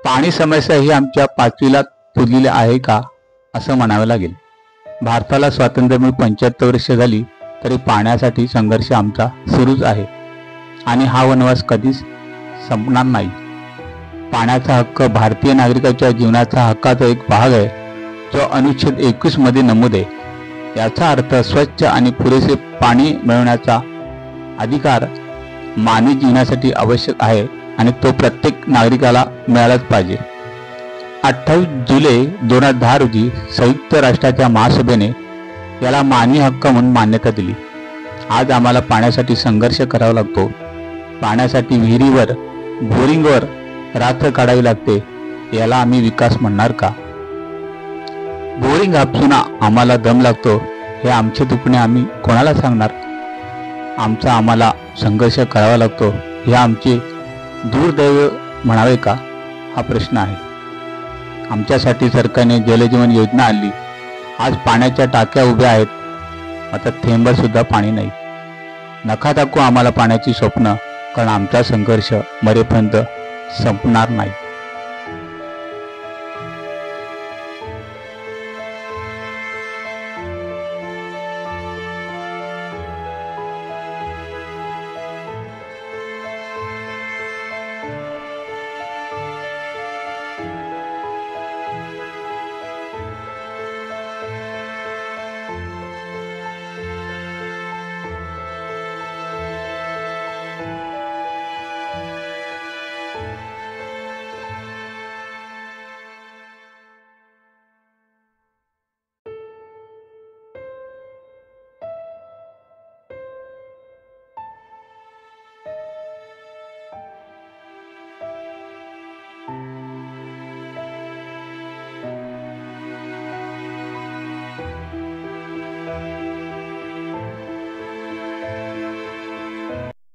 पाणी समस्या ही आमच्या पाचवीला पुरलेली आहे का असं म्हणावं लागेल। भारताला स्वातंत्र्य मिळून 75 वर्षे झाली तरी पाण्यासाठी संघर्ष आमचा सुरूच आहे आणि हा वनवास कधीच संपणार नाही। पाण्याचा हक्क भारतीय नागरिकाच्या जीवनाचा हक्काचा एक भाग आहे जो अनुच्छेद 21 मध्ये नमूद आहे। याचा अर्थ स्वच्छ आणि पुरेसे पाणी मिळवण्याचा अधिकार मानवी जीवनासाठी आवश्यक आहे आणि तो प्रत्येक नागरिकाला मिळालाच पाहिजे। 28 जुलै 2010 रोजी संयुक्त राष्ट्राच्या महासभेने याला मानवी हक्क म्हणून मान्यता दिली। आज आम्हाला पाण्यासाठी संघर्ष करावा लागतो। पाण्यासाठी विहिरीवर बोरिंगवर रात्र काढावी लागते। याला आम्ही विकास म्हणणार का? बोरिंग हापसून आम्हाला दम लागतो हे आमचे दुखणे आम्ही कोणाला सांगणार? आम्हाला संघर्ष करावा लागतो हे आमचे दुर्दैव म्हणावे का हा प्रश्न आहे। आमच्यासाठी सरकारने जलजीवन योजना आणली। आज पाण्याच्या टाक्या उभ्या आहेत, आता थेंब सुद्धा पाणी नाही। नका दाखवू आम्हाला पाण्याची स्वप्न, कारण आमचा संघर्ष मरेपर्यंत संपणार नाही।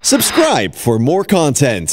Subscribe for more content.